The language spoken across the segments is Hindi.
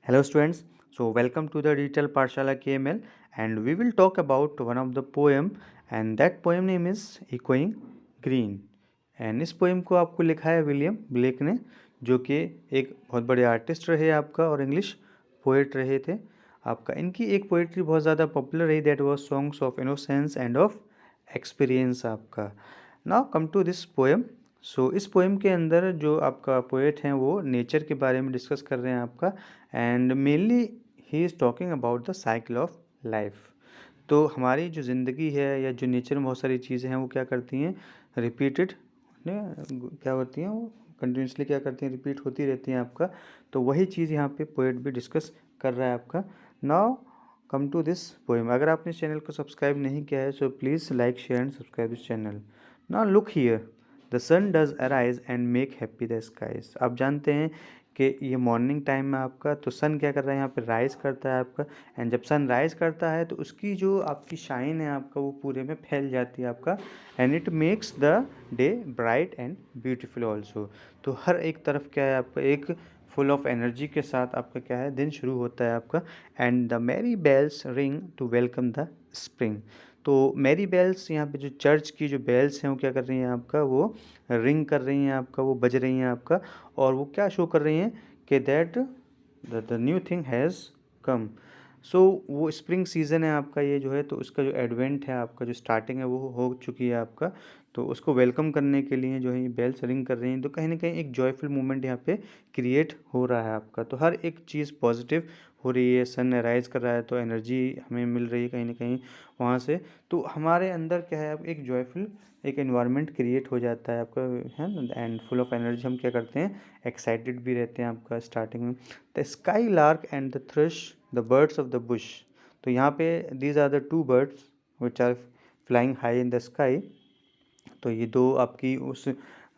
Hello students, so welcome to the Digital Pathshala KML and we will talk about one of the poem and that poem name is Echoing Green and इस पोएम को आपको लिखा है विलियम ब्लेक ने, जो कि एक बहुत बड़े आर्टिस्ट रहे आपका और इंग्लिश पोएट रहे थे आपका। इनकी एक पोएट्री बहुत ज़्यादा पॉपुलर रही, that was songs of innocence and of experience आपका। Now come to this poem. इस पोएम के अंदर जो आपका पोएट हैं वो नेचर के बारे में डिस्कस कर रहे हैं आपका, and mainly he is talking about the cycle of life. तो हमारी जो ज़िंदगी है या जो नेचर में बहुत सारी चीज़ें हैं वो क्या करती हैं, रिपीटेड क्या होती हैं, वो कंटिन्यूसली क्या करती हैं, रिपीट होती रहती हैं आपका। तो वही चीज़ यहाँ पे पोएट भी डिस्कस कर रहा है आपका। Now come to this poem. अगर आपने इस चैनल को सब्सक्राइब नहीं किया है so please like share and subscribe this channel. Now look here, the sun does arise and make happy the skies. आप जानते हैं कि ये मॉर्निंग टाइम में आपका तो सन क्या कर रहा है, यहाँ पे राइज करता है आपका। एंड जब सन राइज करता है तो उसकी जो आपकी शाइन है आपका वो पूरे में फैल जाती है आपका, and it makes the day bright and beautiful also. तो हर एक तरफ क्या है आपका, एक फुल ऑफ एनर्जी के साथ आपका क्या है, दिन शुरू होता है आपका। And the merry bells ring to welcome the spring. तो मैरी बेल्स, यहाँ पे जो चर्च की जो बेल्स हैं वो क्या कर रही हैं आपका, वो रिंग कर रही हैं आपका, वो बज रही हैं आपका। और वो क्या शो कर रही हैं कि that the new thing has come. वो स्प्रिंग सीज़न है आपका, ये जो है तो उसका जो एडवेंट है आपका, जो स्टार्टिंग है वो हो चुकी है आपका। तो उसको वेलकम करने के लिए जो है ये बेल्स रिंग कर रही हैं। तो कहीं ना कहीं एक जॉयफुल मोमेंट यहाँ पे क्रिएट हो रहा है आपका। तो हर एक चीज़ पॉजिटिव हो रही है, सन राइज कर रहा है तो एनर्जी हमें मिल रही है कहीं ना कहीं वहाँ से। तो हमारे अंदर क्या है, अब एक जॉयफुल एक एनवायरनमेंट क्रिएट हो जाता है आपका, है ना। एंड फुल ऑफ एनर्जी, हम क्या करते हैं, एक्साइटेड भी रहते हैं आपका स्टार्टिंग में। The skylark and the thrush, the birds of the bush. तो यहाँ पे these are the two birds which are flying high in the sky. तो ये दो आपकी उस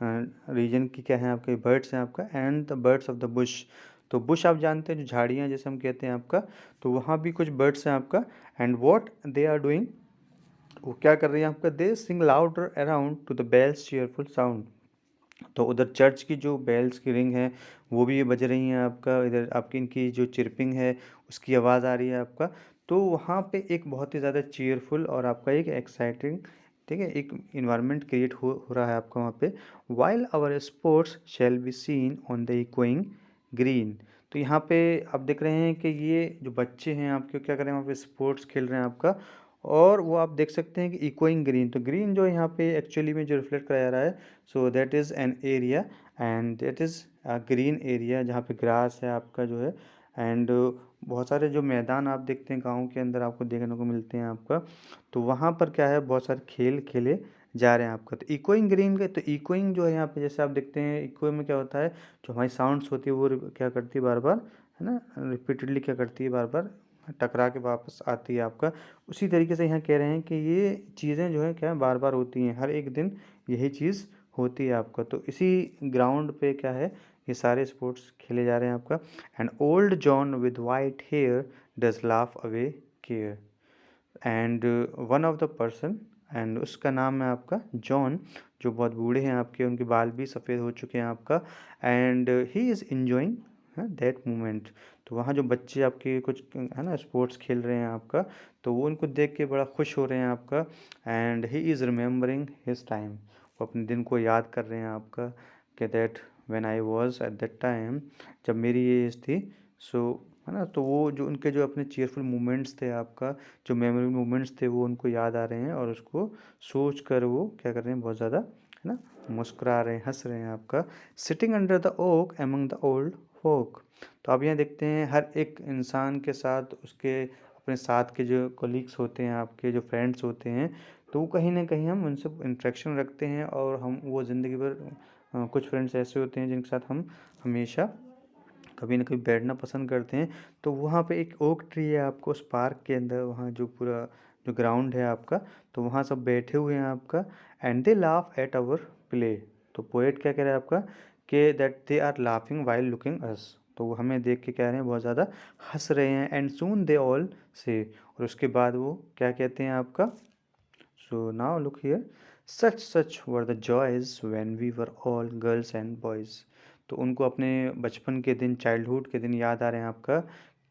रीजन की क्या है, आपके बर्ड्स हैं आपका। And the birds of the bush, तो बुश आप जानते हैं जो झाड़ियाँ जैसे हम कहते हैं आपका। तो वहाँ भी कुछ बर्ड्स हैं आपका। And what they are doing, वो क्या कर रही है आपका, they sing louder around to the bells cheerful sound. तो उधर चर्च की जो बेल्स की रिंग है वो भी बज रही हैं आपका, इधर आपकी इनकी जो चिरपिंग है उसकी आवाज़ आ रही है आपका। तो वहाँ पे एक बहुत ही ज़्यादा चीयरफुल और आपका एक एक्साइटिंग, ठीक है, एक इन्वायरमेंट क्रिएट हो रहा है आपका वहाँ पे। While our sports shall be seen on the echoing green. तो यहाँ पे आप देख रहे हैं कि ये जो बच्चे हैं आपके क्या कर रहे हैं, वहाँ पे स्पोर्ट्स खेल रहे हैं आपका। और वो आप देख सकते हैं कि इकोइंग ग्रीन, तो ग्रीन जो यहाँ पे एक्चुअली में जो रिफ्लेक्ट कराया रहा है, so that is an area and that is green area जहाँ पे ग्रास है आपका जो है। एंड बहुत सारे जो मैदान आप देखते हैं गाँव के अंदर आपको देखने को मिलते हैं आपका। तो वहाँ पर क्या है, बहुत सारे खेल खेले जा रहे हैं आपका। तो इकोइंग ग्रीन का, तो इकोइंग जो है यहाँ पे जैसे आप देखते हैं, इको में क्या होता है, जो हमारी साउंड्स होती है वो क्या करती है बार बार, है ना, रिपीटेडली क्या करती है, बार बार टकरा के वापस आती है आपका। उसी तरीके से यहाँ कह रहे हैं कि ये चीज़ें जो है क्या बार बार होती हैं, हर एक दिन यही चीज़ होती है आपका। तो इसी ग्राउंड पे क्या है, ये सारे स्पोर्ट्स खेले जा रहे हैं आपका। And old John with white hair does laugh away care. And one of the person, and उसका नाम है आपका जॉन, जो बहुत बूढ़े हैं आपके, उनके बाल भी सफ़ेद हो चुके हैं आपका। And he is enjoying that moment. तो वहाँ जो बच्चे आपके कुछ है ना स्पोर्ट्स खेल रहे हैं आपका, तो वो उनको देख के बड़ा खुश हो रहे हैं आपका। And he is remembering his time, वो अपने दिन को याद कर रहे हैं आपका कि that when I was at that time, जब मेरी ये एज थी। सो है ना, तो वो जो उनके जो अपने चीयरफुल मोमेंट्स थे आपका, जो मेमोरी मोमेंट्स थे वो उनको याद आ रहे हैं, और उसको सोच कर वो क्या कर रहे हैं, बहुत ज़्यादा है ना मुस्कुरा रहे हैं, हंस रहे हैं आपका। Sitting under the oak among the old folk. तो आप यहाँ देखते हैं हर एक इंसान के साथ उसके अपने साथ के जो कोलीग्स होते हैं आपके, जो फ्रेंड्स होते हैं, तो वो कहीं ना कहीं हम उनसे इंटरेक्शन रखते हैं। और हम वो ज़िंदगी भर कुछ फ्रेंड्स ऐसे होते हैं जिनके साथ हम हमेशा कभी ना कभी बैठना पसंद करते हैं। तो वहाँ पे एक ओक ट्री है आपको उस पार्क के अंदर, वहाँ जो पूरा जो ग्राउंड है आपका, तो वहाँ सब बैठे हुए हैं आपका। And they laugh at our play. तो पोएट क्या कह रहा है आपका, कि that they are laughing while looking us. तो वो हमें देख के कह रहे हैं, बहुत ज़्यादा हंस रहे हैं। एंड सून दे ऑल से, और उसके बाद वो क्या कहते हैं आपका, so now look here, such were the joys when we were all girls and boys. तो उनको अपने बचपन के दिन, चाइल्डहुड के दिन याद आ रहे हैं आपका,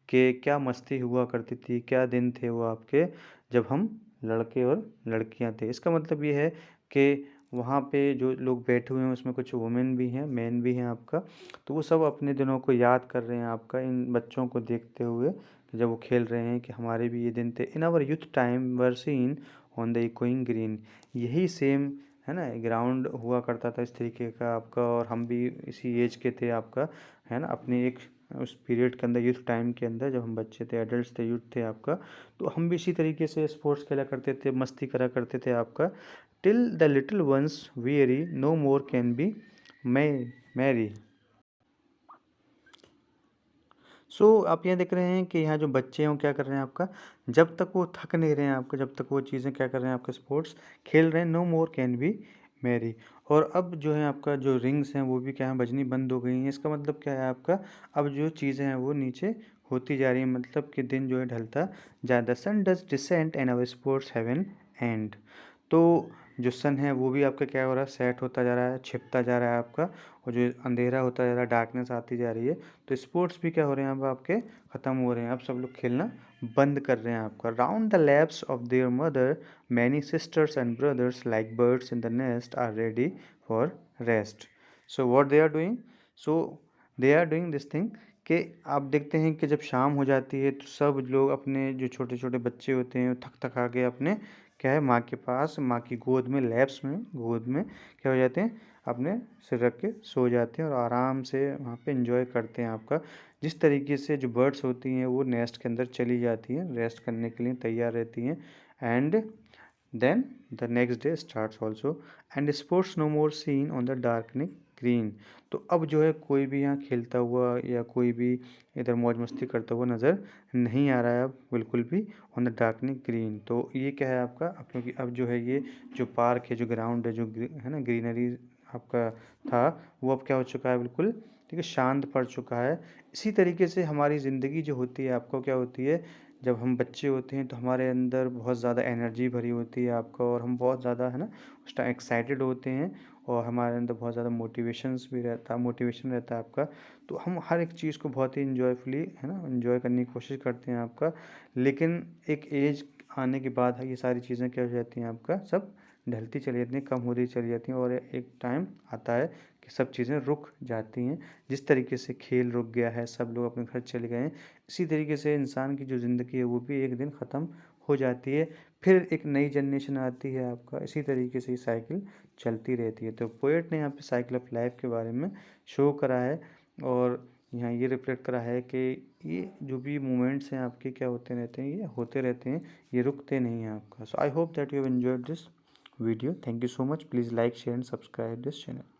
कि क्या मस्ती हुआ करती थी, क्या दिन थे वो आपके, जब हम लड़के और लड़कियां थे। इसका मतलब ये है कि वहाँ पे जो लोग बैठे हुए हैं उसमें कुछ वुमेन भी हैं, मैन भी हैं आपका, तो वो सब अपने दिनों को याद कर रहे हैं आपका, इन बच्चों को देखते हुए कि जब वो खेल रहे हैं कि हमारे भी ये दिन थे। In our youth time were seen on the echoing green. यही सेम है ना, ग्राउंड हुआ करता था इस तरीके का आपका, और हम भी इसी एज के थे आपका, है ना, अपने एक उस पीरियड के अंदर, यूथ टाइम के अंदर, जब हम बच्चे थे, एडल्ट थे, यूथ थे आपका, तो हम भी इसी तरीके से स्पोर्ट्स खेला करते थे, मस्ती करा करते थे आपका। Till the little ones weary no more can be merry. आप यहाँ देख रहे हैं कि यहाँ जो बच्चे हैं वो क्या कर रहे हैं आपका, जब तक वो थक नहीं रहे हैं आपका, जब तक वो चीज़ें क्या कर रहे हैं आपका, स्पोर्ट्स खेल रहे हैं, no more can be merry. और अब जो है आपका, जो रिंग्स हैं वो भी क्या है, बजनी बंद हो गई हैं। इसका मतलब क्या है आपका, अब जो चीज़ें हैं वो नीचे होती जा रही हैं, मतलब कि दिन जो है ढलता जा, the sun does descend and our sports have an end. तो जो सन है वो भी आपका क्या हो रहा है, सेट होता जा रहा है, छिपता जा रहा है आपका, और जो अंधेरा होता जा रहा है, डार्कनेस आती जा रही है। तो स्पोर्ट्स भी क्या हो रहे हैं अब आपके, ख़त्म हो रहे हैं, अब सब लोग खेलना बंद कर रहे हैं आपका। Round the laps of their mother many sisters and brothers like birds in the nest are ready for rest. So what they are doing, so they are doing this thing, कि आप देखते हैं कि जब शाम हो जाती है तो सब लोग अपने जो छोटे छोटे बच्चे होते हैं थक थक आके अपने क्या है, माँ के पास, माँ की गोद में, लैप्स में, गोद में क्या हो जाते हैं, अपने सिर रख के सो जाते हैं और आराम से वहाँ पे एंजॉय करते हैं आपका। जिस तरीके से जो बर्ड्स होती हैं वो नेस्ट के अंदर चली जाती हैं, रेस्ट करने के लिए तैयार रहती हैं, and then the next day starts also and sports no more seen on the darkening green. तो अब जो है कोई भी यहाँ खेलता हुआ या कोई भी इधर मौज मस्ती करता हुआ नज़र नहीं आ रहा है अब बिल्कुल भी, ऑन द डार्कनिंग ग्रीन। तो ये क्या है आपका, अब क्योंकि अब जो है ये जो पार्क है, जो ग्राउंड है, जो है ना, ग्रीनरी आपका था, वो अब क्या हो चुका है, बिल्कुल ठीक है, शांत पड़ चुका है। इसी तरीके से हमारी ज़िंदगी जो होती है आपको क्या होती है, जब हम बच्चे होते हैं तो हमारे अंदर बहुत ज़्यादा एनर्जी भरी होती है आपका, और हम बहुत ज़्यादा है ना उस टाइम एक्साइटेड होते हैं, और हमारे अंदर बहुत ज़्यादा मोटिवेशन रहता है आपका। तो हम हर एक चीज़ को बहुत ही इन्जॉयफुली है ना इन्जॉय करने की कोशिश करते हैं आपका। लेकिन एक एज आने के बाद ये सारी चीज़ें क्या हो जाती हैं आपका, सब ढलती चली जाती हैं, कम होती चली जाती हैं, और एक टाइम आता है कि सब चीज़ें रुक जाती हैं। जिस तरीके से खेल रुक गया है, सब लोग अपने घर चले गए हैं, इसी तरीके से इंसान की जो ज़िंदगी है वो भी एक दिन ख़त्म हो जाती है, फिर एक नई जनरेशन आती है आपका। इसी तरीके से ये साइकिल चलती रहती है। तो पोएट ने यहाँ पे साइकिल ऑफ लाइफ के बारे में शो करा है, और यहाँ ये रिफ्लेक्ट करा है कि ये जो भी मोमेंट्स हैं आपके क्या होते रहते हैं, ये होते रहते हैं, ये रुकते नहीं हैं आपका। So I hope that you have enjoyed this video. Thank you so much. Please like, share and subscribe this channel.